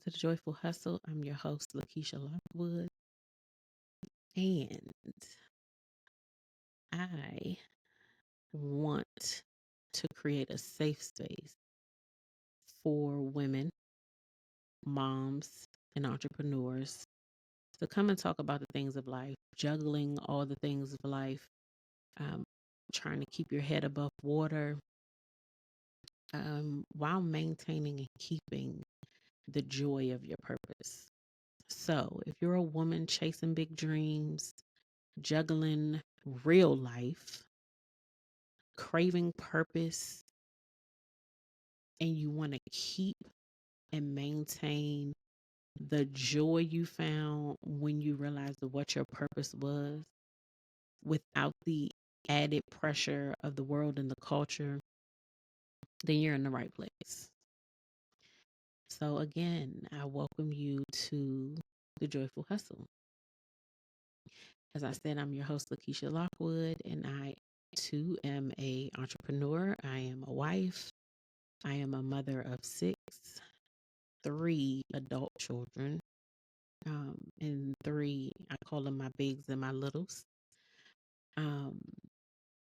to the Joyful Hustle. I'm your host, Lakeisha Lockwood, and I want to create a safe space for women, moms, and entrepreneurs to come and talk about the things of life, juggling all the things of life, um, trying to keep your head above water, while maintaining and keeping the joy of your purpose. So, if you're a woman chasing big dreams, juggling real life, craving purpose, and you want to keep and maintain the joy you found when you realized what your purpose was without the added pressure of the world and the culture, then you're in the right place. So, again, I welcome you to the Joyful Hustle. As I said, I'm your host, Lakeisha Lockwood, and I too am a entrepreneur. I am a wife. I am a mother of 6, 3 adult children, and 3, I call them my bigs and my littles. Um,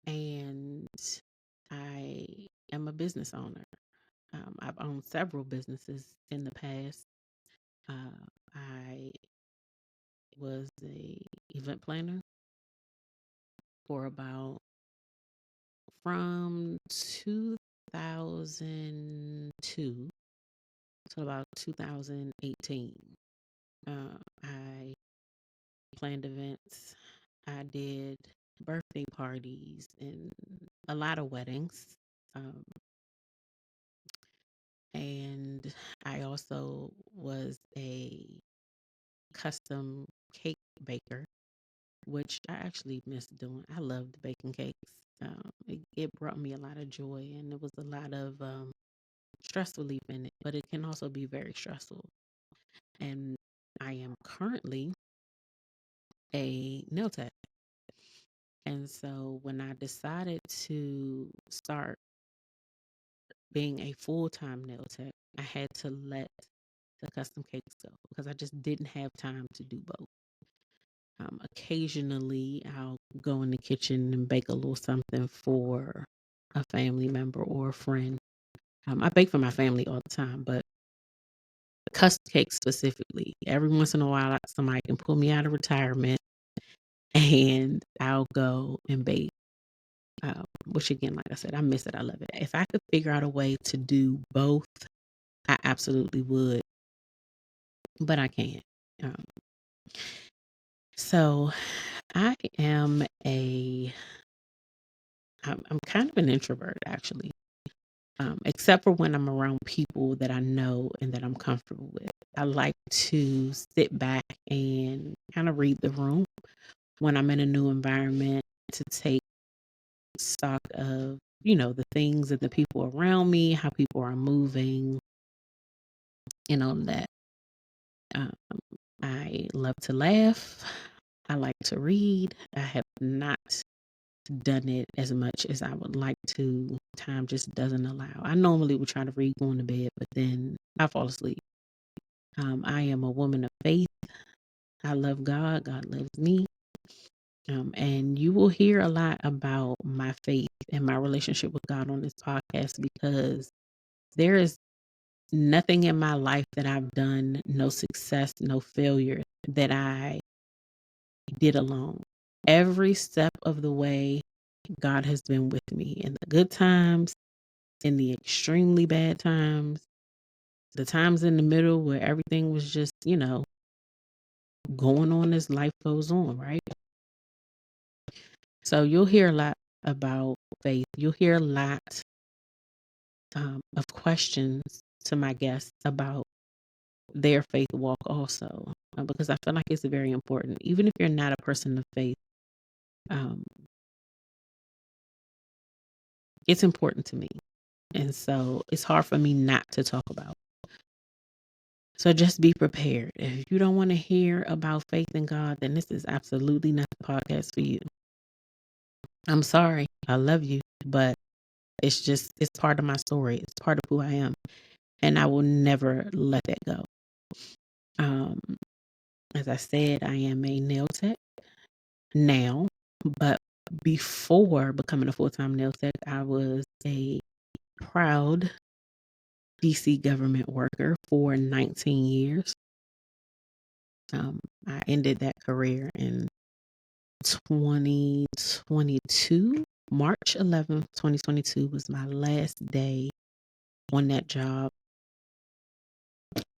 and I am a business owner. I've owned several businesses in the past. I was a event planner for about from 2002 to about 2018. I planned events. I did birthday parties and a lot of weddings. Um, and I also was a custom cake baker, which I actually miss doing. I loved baking cakes. It brought me a lot of joy, and there was a lot of stress relief in it, but it can also be very stressful. And I am currently a nail tech. And so when I decided to start being a full-time nail tech, I had to let the custom cakes go because I just didn't have time to do both. Occasionally, I'll go in the kitchen and bake a little something for a family member or a friend. I bake for my family all the time, but custom cakes specifically, every once in a while, somebody can pull me out of retirement and I'll go and bake. Which again, like I said, I miss it. I love it. If I could figure out a way to do both, I absolutely would, but I can't. Um, so I am I'm kind of an introvert actually, except for when I'm around people that I know and that I'm comfortable with. I like to sit back and kind of read the room when I'm in a new environment to take stock of, the things and the people around me, how people are moving, and all of that. Um, I love to laugh. I like to read. I have not done it as much as I would like to. Time just doesn't allow. I normally would try to read going to bed, but then I fall asleep. I am a woman of faith. I love God. God loves me. And you will hear a lot about my faith and my relationship with God on this podcast because there is nothing in my life that I've done, no success, no failure that I did alone. Every step of the way, God has been with me in the good times, in the extremely bad times, the times in the middle where everything was just, going on as life goes on, right? So you'll hear a lot about faith. You'll hear a lot of questions to my guests about their faith walk also, because I feel like it's very important. Even if you're not a person of faith, um, it's important to me. And so it's hard for me not to talk about. So just be prepared. If you don't want to hear about faith in God, then this is absolutely not the podcast for you. I'm sorry. I love you, but it's part of my story. It's part of who I am. And I will never let that go. Um, as I said, I am a nail tech now, but before becoming a full-time nail tech, I was a proud DC government worker for 19 years. I ended that career in 2022. March 11th, 2022 was my last day on that job.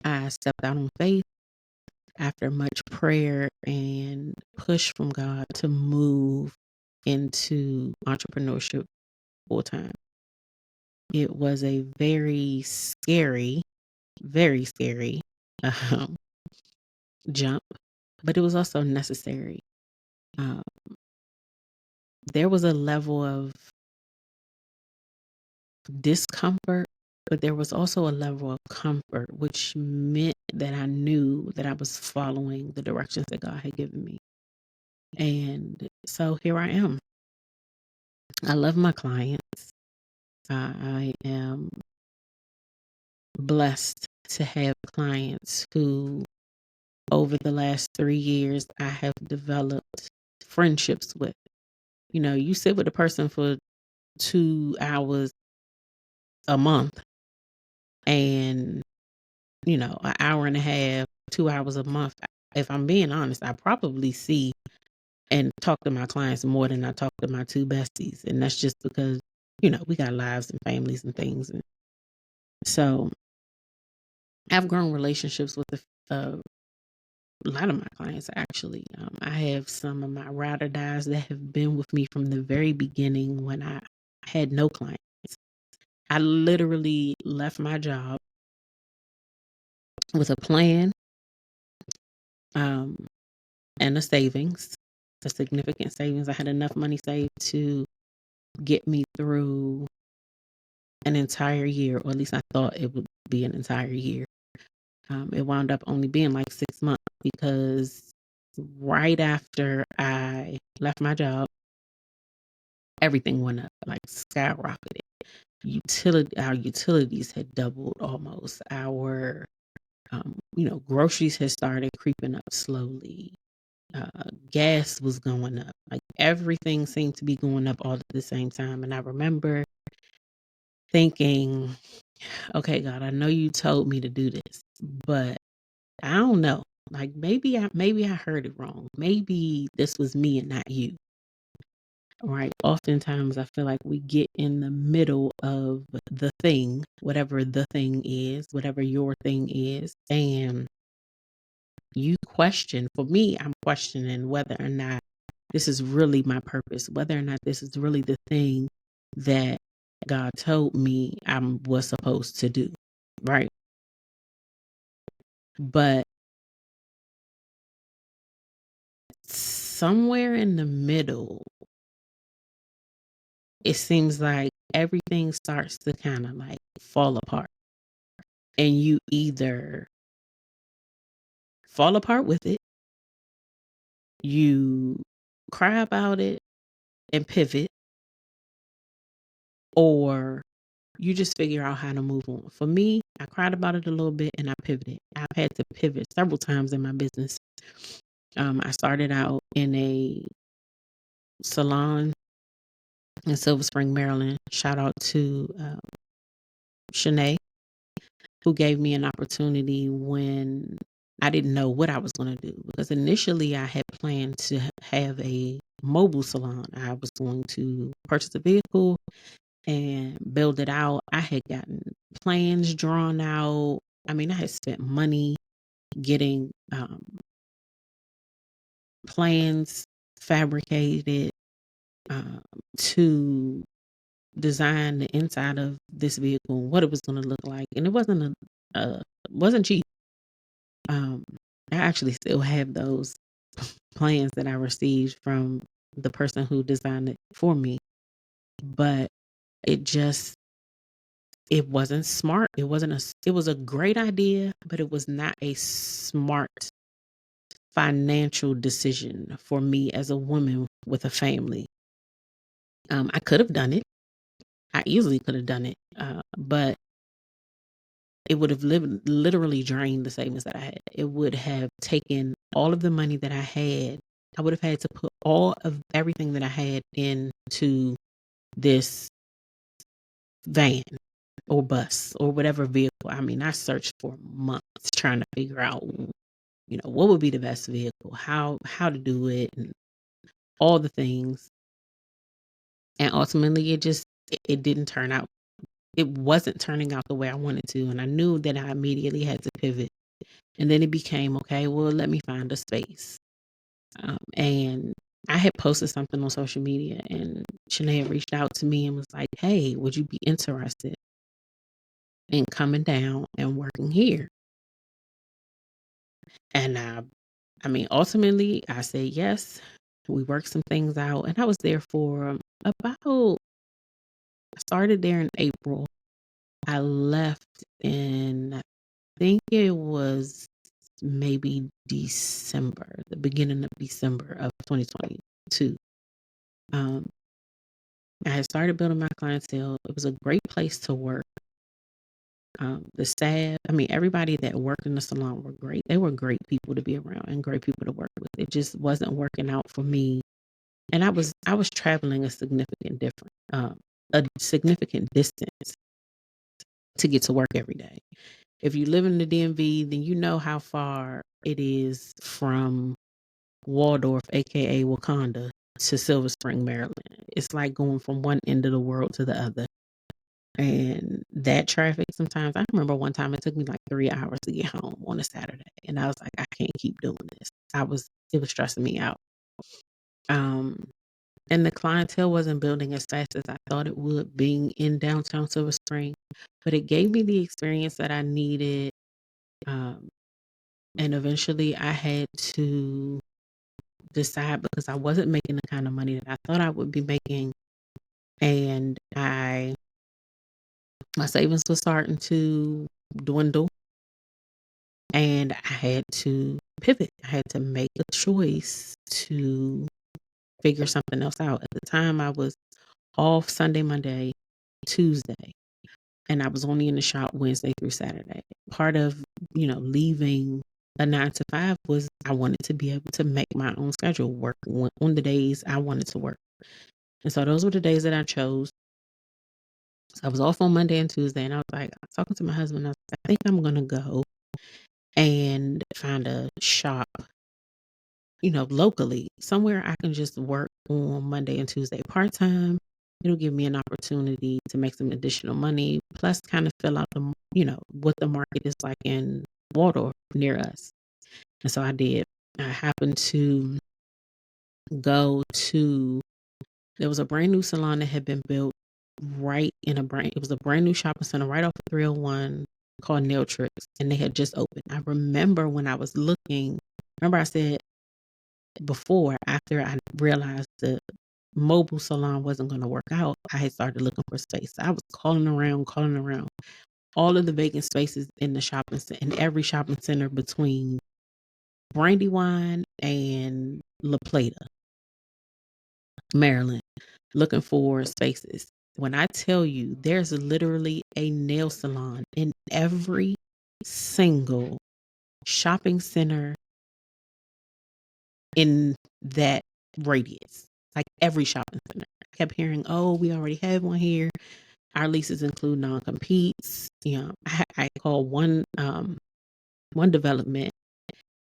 I stepped out on faith after much prayer and push from God to move into entrepreneurship full time. It was a very scary um, jump, but it was also necessary. Um, there was a level of discomfort, but there was also a level of comfort, which meant that I knew that I was following the directions that God had given me. And so here I am. I love my clients. I am blessed to have clients who, over the last 3 years, I have developed friendships with. You know, you sit with a person for 2 hours a month and, you know, an hour and a half, 2 hours a month. If I'm being honest, I probably see and talk to my clients more than I talk to my two besties. And that's just because, you know, we got lives and families and things. And so I've grown relationships with a lot of my clients, actually. I have some of my ride or dies that have been with me from the very beginning when I had no clients. I literally left my job with a plan um, and a savings, a significant savings. I had enough money saved to get me through an entire year, or at least I thought it would be an entire year. It wound up only being like 6 months because right after I left my job, everything went up, like skyrocketed. Our utilities had doubled almost. Our, groceries had started creeping up slowly. Gas was going up. Like everything seemed to be going up all at the same time. And I remember thinking, okay, God, I know you told me to do this, but I don't know. Like maybe I heard it wrong. Maybe this was me and not you. Right. Oftentimes I feel like we get in the middle of the thing, whatever the thing is, whatever your thing is, and you question. For me, I'm questioning whether or not this is really my purpose, whether or not this is really the thing that God told me I was supposed to do. Right. But somewhere in the middle, it seems like everything starts to kind of like fall apart. And you either fall apart with it, you cry about it and pivot, or you just figure out how to move on. For me, I cried about it a little bit and I pivoted. I've had to pivot several times in my business. I started out in a salon in Silver Spring, Maryland. Shout out to Shanae, who gave me an opportunity when I didn't know what I was going to do. Because initially I had planned to have a mobile salon. I was going to purchase a vehicle and build it out. I had gotten plans drawn out. I mean, I had spent money getting plans fabricated to design the inside of this vehicle, what it was going to look like, and it wasn't cheap. I actually still have those plans that I received from the person who designed it for me, but it wasn't smart. It was a great idea, but it was not a smart financial decision for me as a woman with a family. I could have done it. I easily could have done it. But it would have literally drained the savings that I had. It would have taken all of the money that I had. I would have had to put all of everything that I had into this van or bus or whatever vehicle. I mean, I searched for months trying to figure out, what would be the best vehicle, how to do it, and all the things. And ultimately, it didn't turn out. It wasn't turning out the way I wanted to, and I knew that I immediately had to pivot. And then it became, okay, well, let me find a space. And I had posted something on social media, and Shanae reached out to me and was like, hey, would you be interested in coming down and working here? And I mean, ultimately, I said yes. We worked some things out, and I was there for I started there in April. I left in, I think it was maybe December, the beginning of December of 2022. I had started building my clientele. It was a great place to work. The staff, I mean, everybody that worked in the salon were great. They were great people to be around and great people to work with. It just wasn't working out for me. And I was traveling a significant distance to get to work every day. If you live in the DMV, then you know how far it is from Waldorf, aka Wakanda, to Silver Spring, Maryland. It's like going from one end of the world to the other. And that traffic, sometimes, I remember one time it took me like 3 hours to get home on a Saturday. And I was like, I can't keep doing this. It was stressing me out. And the clientele wasn't building as fast as I thought it would being in downtown Silver Spring, but it gave me the experience that I needed. Um, and eventually I had to decide, because I wasn't making the kind of money that I thought I would be making. And my savings was starting to dwindle, and I had to pivot. I had to make a choice to figure something else out. At the time, I was off Sunday, Monday, Tuesday, and I was only in the shop Wednesday through Saturday. Part of, leaving a 9 to 5 was I wanted to be able to make my own schedule, work on the days I wanted to work. And so those were the days that I chose. So I was off on Monday and Tuesday, and I was like, I was talking to my husband. I was like, I think I'm going to go and find a shop, locally, somewhere I can just work on Monday and Tuesday part-time. It'll give me an opportunity to make some additional money, plus kind of fill out what the market is like in Waldorf near us. And so I did. I happened to go to, there was a brand new salon that had been built it was a brand new shopping center right off of 301 called Nail Tricks, and they had just opened. I remember when I was looking, I said after I realized the mobile salon wasn't going to work out, I had started looking for space. I was calling around all of the vacant spaces in the shopping center, in every shopping center between Brandywine and La Plata, Maryland, looking for spaces. When I tell you, there's literally a nail salon in every single shopping center in that radius, like every shopping center. I kept hearing, oh, we already have one here. Our leases include non-competes. I called one development,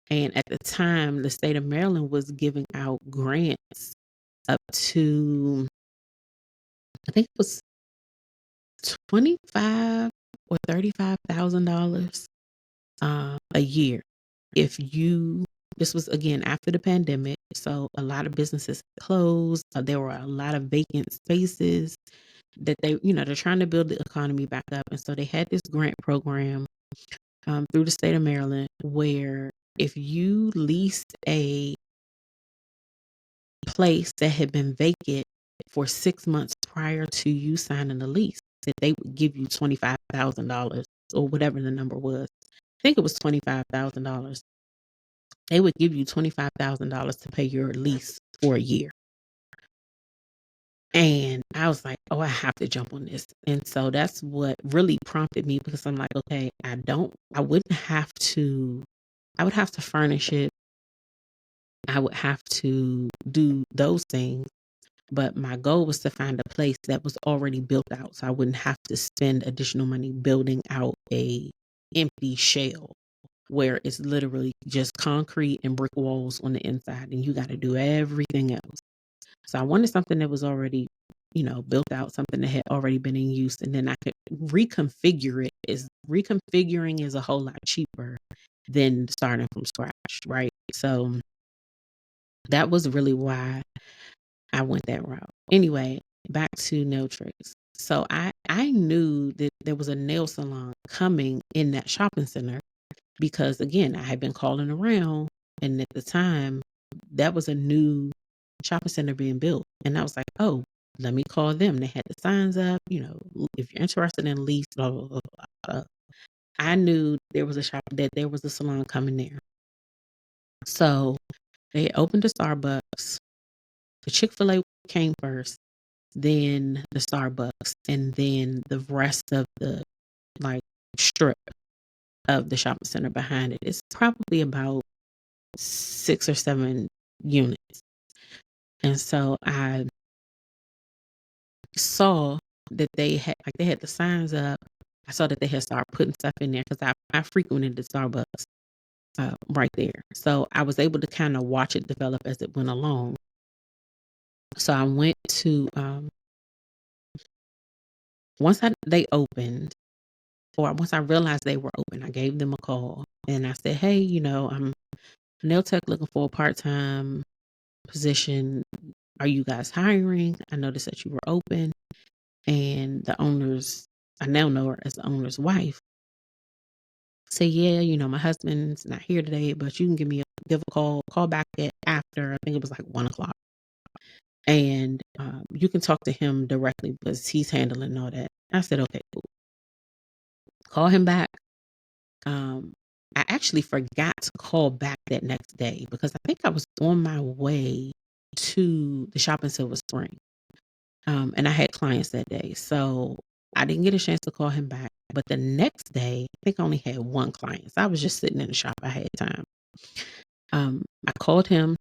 and at the time, the state of Maryland was giving out grants up to, I think it was $25,000 or $35,000 a year. This was again after the pandemic, so a lot of businesses closed. There were a lot of vacant spaces that they're trying to build the economy back up, and so they had this grant program through the state of Maryland, where if you leased a place that had been vacant for 6 months prior to you signing the lease, that they would give you $25,000 or whatever the number was. I think it was $25,000. They would give you $25,000 to pay your lease for a year. And I was like, oh, I have to jump on this. And so that's what really prompted me, because I'm like, okay, I would have to furnish it. I would have to do those things. But my goal was to find a place that was already built out, so I wouldn't have to spend additional money building out a empty shell where it's literally just concrete and brick walls on the inside, and you got to do everything else. So I wanted something that was already, built out, something that had already been in use, and then I could reconfigure it. Reconfiguring is a whole lot cheaper than starting from scratch, right? So that was really why I went that route. Anyway, back to nail tricks. So I knew that there was a nail salon coming in that shopping center, because again, I had been calling around, and at the time that was a new shopping center being built. And I was like, oh, let me call them. They had the signs up, if you're interested in lease, blah, blah, blah, blah. I knew there was a salon coming there. So they opened a Starbucks. The Chick-fil-A came first, then the Starbucks, and then the rest of the like strip of the shopping center behind it. It's probably about 6 or 7 units. And so I saw that they had the signs up. I saw that they had started putting stuff in there, because I frequented the Starbucks right there. So I was able to kind of watch it develop as it went along. So I went to once they opened, or once I realized they were open, I gave them a call and I said, hey, I'm a nail tech looking for a part-time position. Are you guys hiring? I noticed that you were open. And the owners, I now know her as the owner's wife, say, yeah, my husband's not here today, but you can give a call back at after, I think it was like 1:00. And you can talk to him directly because he's handling all that. I said, okay, cool. Call him back. I actually forgot to call back that next day, because I think I was on my way to the shop in Silver Spring. And I had clients that day. So I didn't get a chance to call him back. But the next day, I think I only had one client. So I was just sitting in the shop. I had time. I called him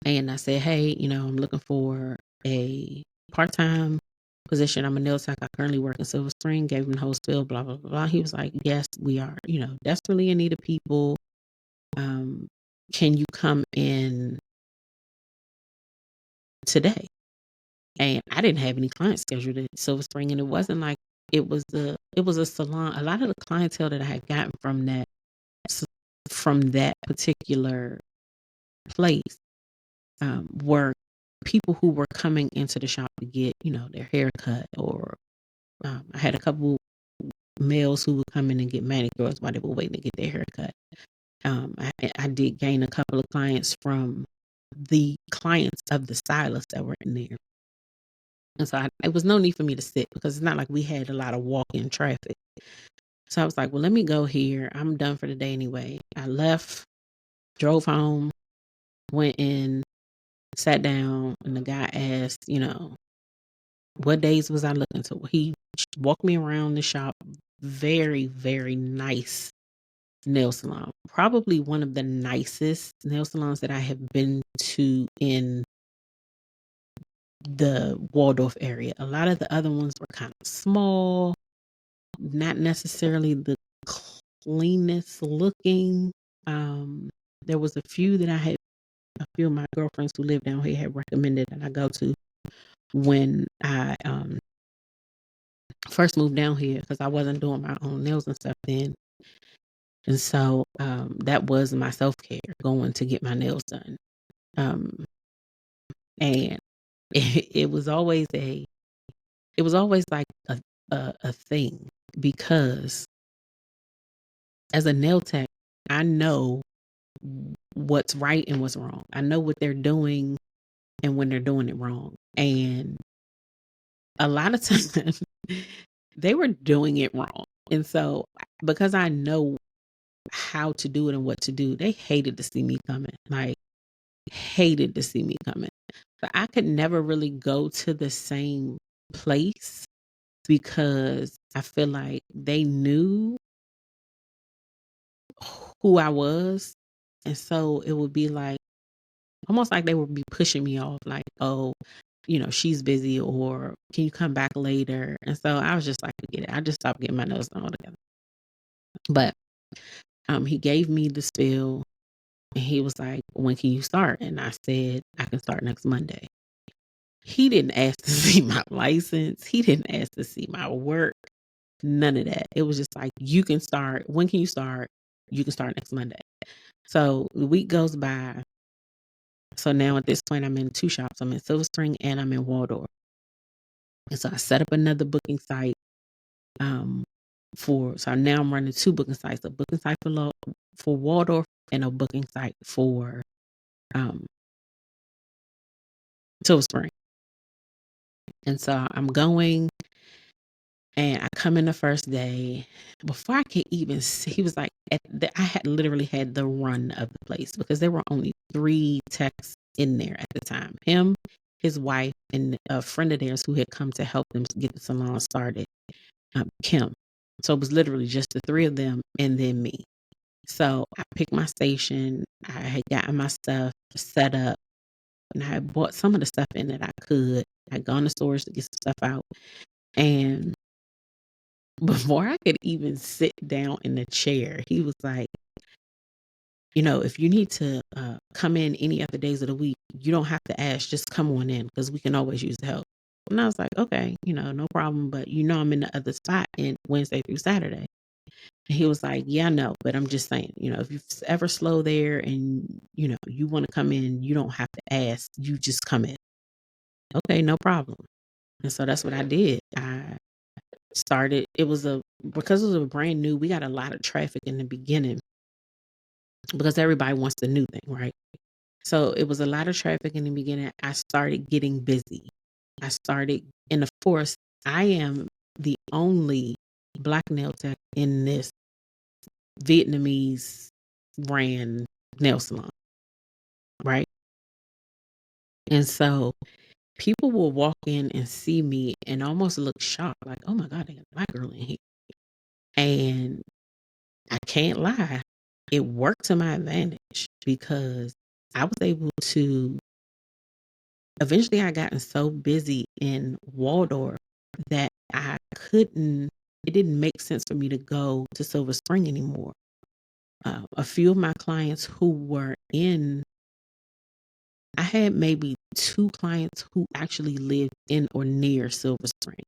and I said, hey, I'm looking for a part-time position. I'm a nail tech. I currently work in Silver Spring. Gave him the whole spiel, blah, blah, blah, blah. He was like, yes, we are, desperately in need of people. Can you come in today? And I didn't have any clients scheduled at Silver Spring, and it wasn't like it was a salon. A lot of the clientele that I had gotten from that particular place were people who were coming into the shop to get, their hair cut, or I had a couple males who would come in and get manicures while they were waiting to get their hair cut. I did gain a couple of clients from the clients of the stylists that were in there. And so it was no need for me to sit, because it's not like we had a lot of walk-in traffic. So I was like, well, let me go here. I'm done for the day anyway. I left, drove home, went in, sat down, and the guy asked, what days was I looking to? He walked me around the shop. Very, very nice nail salon. Probably one of the nicest nail salons that I have been to in the Waldorf area. A lot of the other ones were kind of small, not necessarily the cleanest looking. There was a few of my girlfriends who live down here had recommended that I go to when I first moved down here, because I wasn't doing my own nails and stuff then. And so that was my self-care, going to get my nails done. And it was always like a thing, because as a nail tech, I know what's right and what's wrong. I know what they're doing and when they're doing it wrong. And a lot of times they were doing it wrong. And so because I know how to do it and what to do, they hated to see me coming. Like, hated to see me coming. But I could never really go to the same place because I feel like they knew who I was. And so it would be like almost like they would be pushing me off, like, oh, she's busy, or can you come back later? And so I was just like, forget it. I just stopped getting my nails done altogether. But he gave me the spill and he was like, when can you start? And I said, I can start next Monday. He didn't ask to see my license. He didn't ask to see my work. None of that. It was just like, you can start. When can you start? You can start next Monday. So the week goes by. So now at this point, I'm in 2 shops. I'm in Silver Spring and I'm in Waldorf. And so I set up another booking site so now I'm running 2 booking sites, a booking site for Waldorf and a booking site for Silver Spring. And so I'm going and I come in the first day. Before I could even see, he was like, I had literally had the run of the place because there were only 3 techs in there at the time. Him, his wife, and a friend of theirs who had come to help them get the salon started, Kim. So it was literally just the 3 of them and then me. So I picked my station. I had gotten my stuff set up and I had bought some of the stuff in that I could. I'd gone to stores to get some stuff out. And before I could even sit down in the chair, he was like, if you need to come in any other days of the week, you don't have to ask, just come on in because we can always use the help. And I was like, okay, no problem. But I'm in the other spot in Wednesday through Saturday. And he was like, yeah, no, but I'm just saying, if you ever slow there and, you want to come in, you don't have to ask, you just come in. Okay, no problem. And so that's what I did. I started, because it was a brand new, we got a lot of traffic in the beginning because everybody wants the new thing, right? So it was a lot of traffic in the beginning. I started getting busy. And of course, I am the only Black nail tech in this Vietnamese brand nail salon, right? And so people will walk in and see me and almost look shocked, like, oh my God, they got a Black girl in here. And I can't lie, it worked to my advantage because I was able to, eventually I gotten so busy in Waldorf that it didn't make sense for me to go to Silver Spring anymore. A few of my clients who were I had maybe 2 clients who actually lived in or near Silver Spring,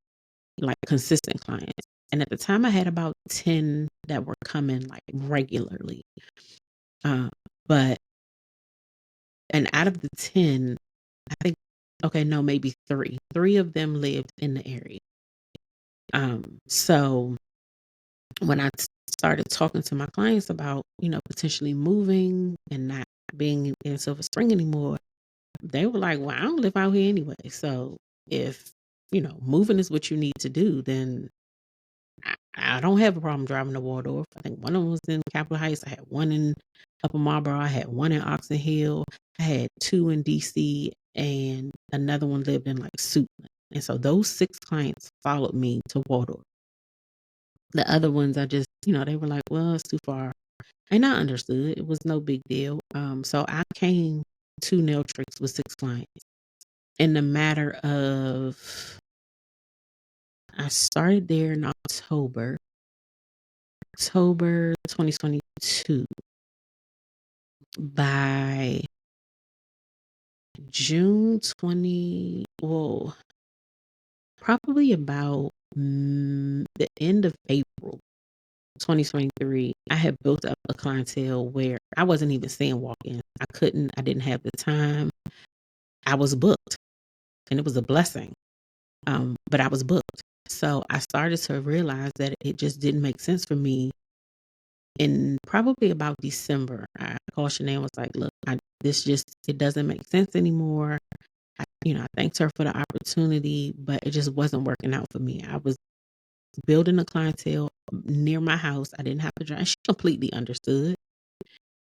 like consistent clients. And at the time I had about 10 that were coming like regularly. And out of the 10, I think, okay, no, maybe 3. 3 of them lived in the area. So when I started talking to my clients about, potentially moving and not being in Silver Spring anymore, they were like, well, I don't live out here anyway. So if, moving is what you need to do, then I don't have a problem driving to Waldorf. I think one of them was in Capitol Heights. I had one in Upper Marlboro. I had one in Oxon Hill. I had 2 in DC, and another one lived in like Suitland. And so those 6 clients followed me to Waldorf. The other ones, I just, they were like, well, it's too far. And I understood. It was no big deal. So I came to Nail Tricks with 6 clients. In the matter of, I started there in October 2022. By June 20, well, probably about the end of April 2023, I had built up a clientele where I wasn't even seeing walk-ins. I didn't have the time. I was booked, and it was a blessing. But I was booked. So I started to realize that it just didn't make sense for me. In probably about December, I called Shanae and was like, look, it doesn't make sense anymore. I thanked her for the opportunity, but it just wasn't working out for me. I was building a clientele near my house. I didn't have to drive. She completely understood.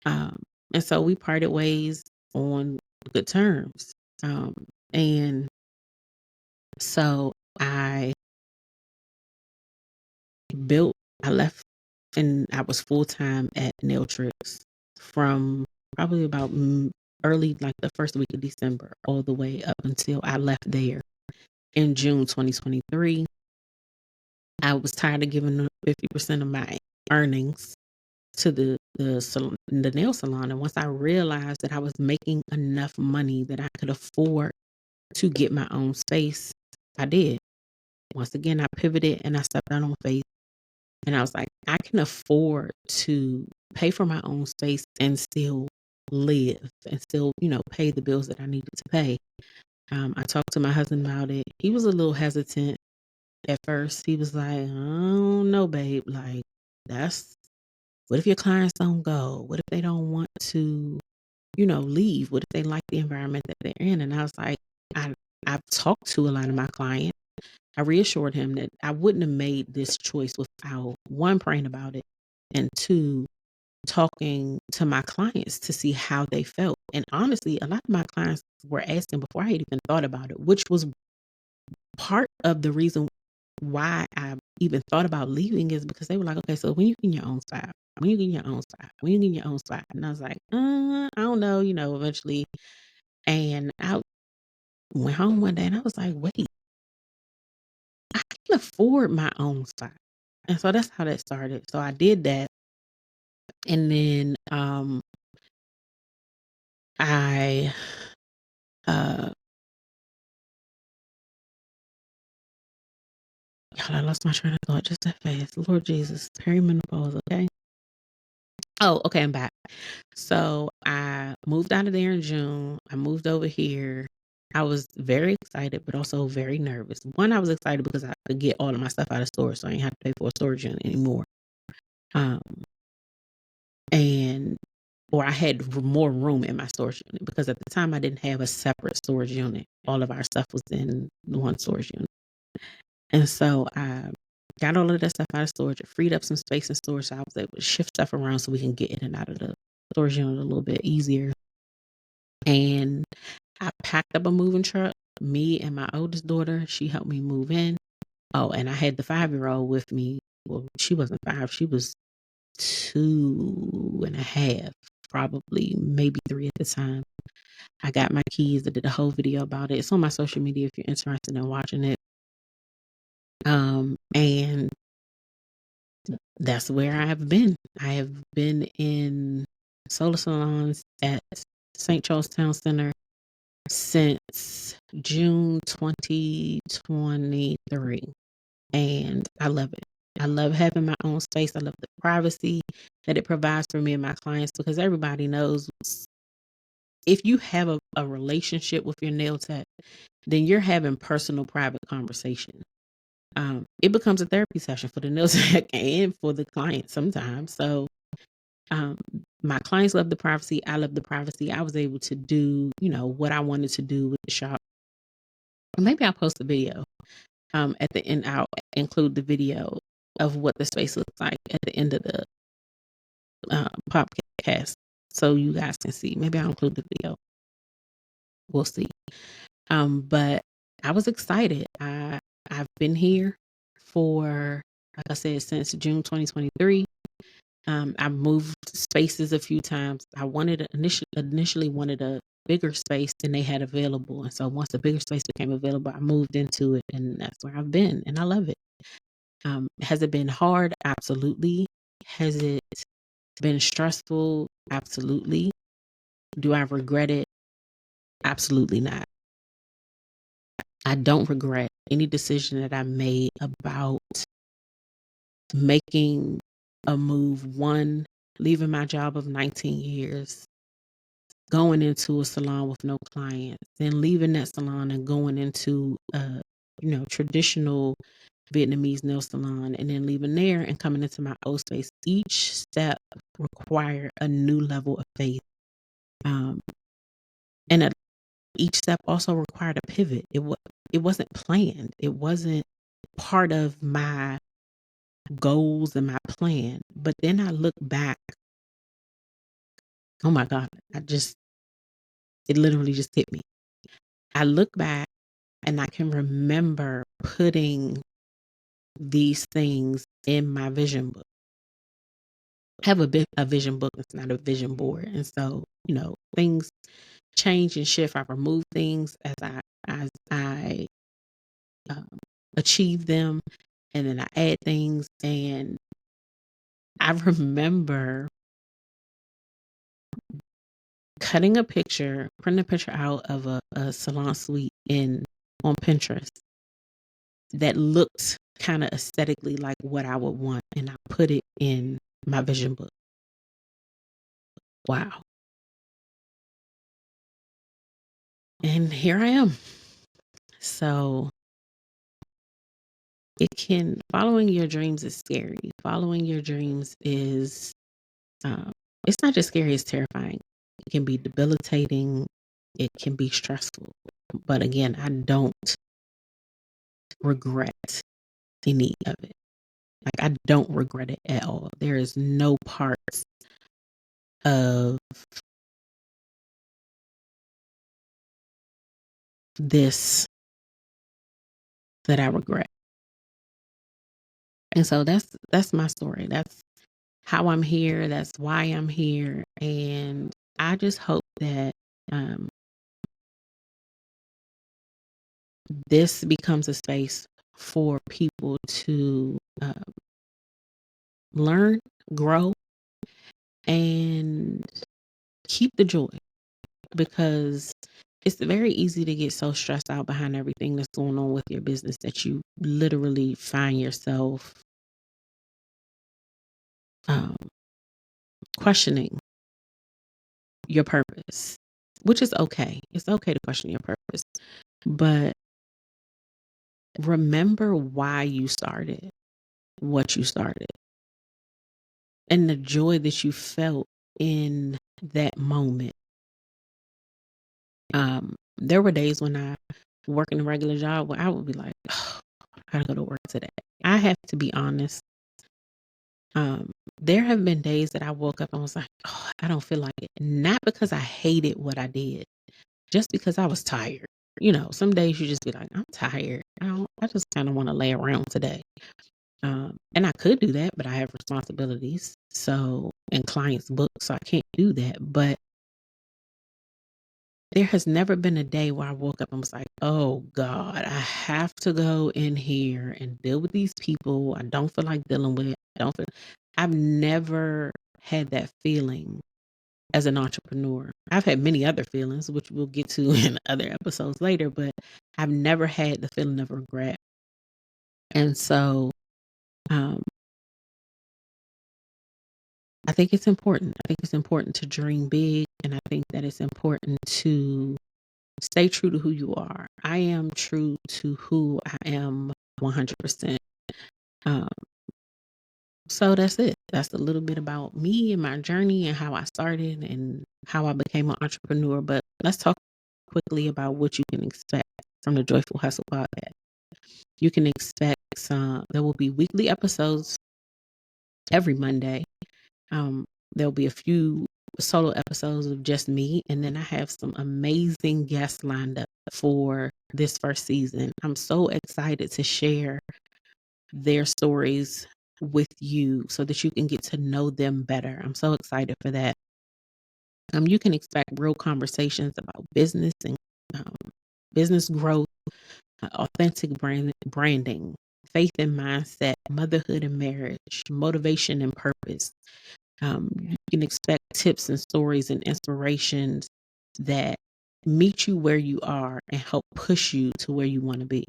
And so we parted ways on good terms. And so I I left and I was full time at Nailtricks from probably about early, like the first week of December, all the way up until I left there in June 2023. I was tired of giving 50% of my earnings to the nail salon. And once I realized that I was making enough money that I could afford to get my own space, I did. Once again, I pivoted and I stepped out on faith. And I was like, I can afford to pay for my own space and still live and still, pay the bills that I needed to pay. I talked to my husband about it. He was a little hesitant at first. He was like, I don't know, babe. Like, what if your clients don't go? What if they don't want to, leave? What if they like the environment that they're in? And I was like, I've talked to a lot of my clients. I reassured him that I wouldn't have made this choice without, one, praying about it, and two, talking to my clients to see how they felt. And honestly, a lot of my clients were asking before I had even thought about it, which was part of the reason why I even thought about leaving, is because they were like, okay, so when you get your own spot, when you get your own spot, when you get your own spot. And I was like, I don't know, eventually. And I went home one day and I was like, wait, I can afford my own spot. And so that's how that started. So I did that. And then I God, I lost my train of thought just that fast. Lord Jesus, perimenopause, okay? Oh, okay, I'm back. So I moved out of there in June. I moved over here. I was very excited, but also very nervous. One, I was excited because I could get all of my stuff out of storage, so I didn't have to pay for a storage unit anymore. Or I had more room in my storage unit, because at the time I didn't have a separate storage unit. All of our stuff was in one storage unit. And so I got all of that stuff out of storage. It freed up some space in storage, so I was able to shift stuff around so we can get in and out of the storage unit a little bit easier. And I packed up a moving truck. Me and my oldest daughter, she helped me move in. Oh, and I had the 5-year-old with me. Well, she wasn't 5. She was 2.5, probably, maybe 3 at the time. I got my keys. I did a whole video about it. It's on my social media if you're interested in watching it. And that's where I have been. I have been in solar salons at St. Charles Town Center since June 2023. And I love it. I love having my own space. I love the privacy that it provides for me and my clients, because everybody knows if you have a relationship with your nail tech, then you're having personal, private conversation. It becomes a therapy session for the nail tech and for the client sometimes. So my clients love the privacy. I love the privacy. I was able to do, what I wanted to do with the shop. Maybe I'll post a video. At the end, I'll include the video of what the space looks like at the end of the podcast, so you guys can see. Maybe I'll include the video. We'll see. But I was excited. I've been here for, like I said, since June 2023. I moved spaces a few times. I initially wanted a bigger space than they had available. And so once the bigger space became available, I moved into it, and that's where I've been, and I love it. Has it been hard? Absolutely. Has it been stressful? Absolutely. Do I regret it? Absolutely not. I don't regret any decision that I made about making a move. One, leaving my job of 19 years, going into a salon with no clients, then leaving that salon and going into a traditional Vietnamese nail salon, and then leaving there and coming into my old space. Each step required a new level of faith. And each step also required a pivot. It wasn't planned. It wasn't part of my goals and my plan. But then I look back. Oh my God. It literally just hit me. I look back and I can remember putting these things in my vision book. I have a vision book. It's not a vision board. And so, things change and shift. I remove things as I um, achieve them, and then I add things. And I remember cutting a picture, printing a picture out of a salon suite on Pinterest that looked kind of aesthetically like what I would want, and I put it in my vision book. Wow. And here I am. So following your dreams is scary. Following your dreams is, it's not just scary, it's terrifying. It can be debilitating. It can be stressful. But again, I don't regret any of it. Like, I don't regret it at all. There is no parts of this that I regret. And so that's my story. That's how I'm here. That's why I'm here. And I just hope that um, this becomes a space for people to learn, grow, and keep the joy, because it's very easy to get so stressed out behind everything that's going on with your business that you literally find yourself questioning your purpose, which is okay. It's okay to question your purpose, but remember why you started what you started and the joy that you felt in that moment. There were days when I work in a regular job where I would be like, oh, I gotta go to work today. I have to be honest. There have been days that I woke up and was like, oh, I don't feel like it. Not because I hated what I did, just because I was tired. Some days you just be like, I'm tired. I just kind of want to lay around today. And I could do that, but I have responsibilities. So, and clients book, so I can't do that. But there has never been a day where I woke up and was like, oh God, I have to go in here and deal with these people I don't feel like dealing with. I've never had that feeling as an entrepreneur. I've had many other feelings, which we'll get to in other episodes later, but I've never had the feeling of regret. And so I think it's important. I think it's important to dream big, and I think that it's important to stay true to who you are. I am true to who I am 100%. So that's it. That's a little bit about me and my journey and how I started and how I became an entrepreneur. But let's talk quickly about what you can expect from the Joyful Hustle podcast. You can expect there will be weekly episodes every Monday. There'll be a few solo episodes of just me, and then I have some amazing guests lined up for this first season. I'm so excited to share their stories with you so that you can get to know them better. I'm so excited for that. You can expect real conversations about business and business growth, authentic branding, faith and mindset, motherhood and marriage, motivation and purpose. You can expect tips and stories and inspirations that meet you where you are and help push you to where you want to be.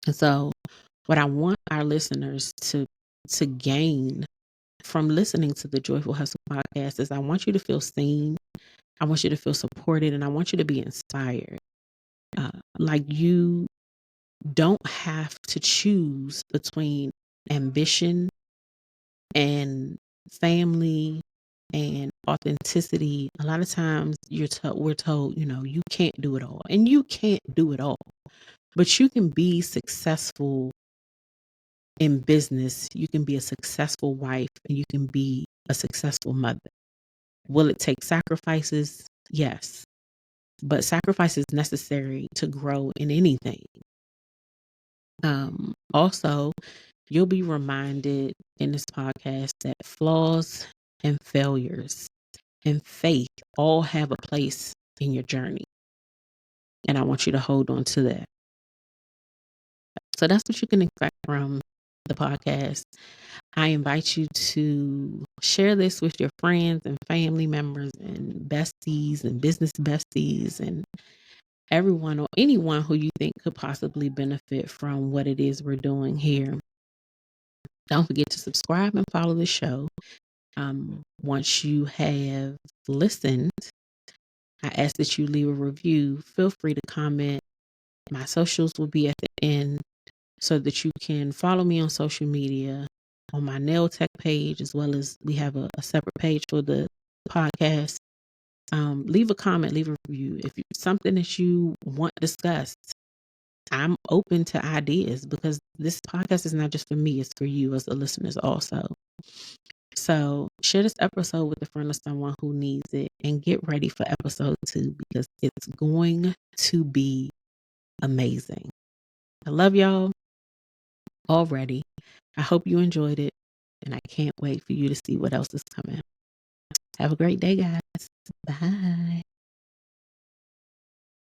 And so what I want our listeners to gain from listening to the Joyful Hustle podcast is I want you to feel seen. I want you to feel supported, and I want you to be inspired. Like, you don't have to choose between ambition and family and authenticity. A lot of times we're told, you can't do it all, and you can't do it all, but you can be successful in business. You can be a successful wife, and you can be a successful mother. Will it take sacrifices? Yes. but sacrifice is necessary to grow in anything. Also, you'll be reminded in this podcast that flaws and failures and faith all have a place in your journey. And I want you to hold on to that. So that's what you can expect from the podcast. I invite you to share this with your friends and family members and besties and business besties and everyone or anyone who you think could possibly benefit from what it is we're doing here. Don't forget to subscribe and follow the show. Once you have listened, I ask that you leave a review. Feel free to comment. My socials will be at the end so that you can follow me on social media, on my nail tech page, as well as we have a separate page for the podcast. Leave a comment, leave a review. If it's something that you want discussed, I'm open to ideas because this podcast is not just for me, it's for you as the listeners also. So share this episode with a friend or someone who needs it and get ready for episode 2 because it's going to be amazing. I love y'all already. I hope you enjoyed it and I can't wait for you to see what else is coming. Have a great day, guys. Bye.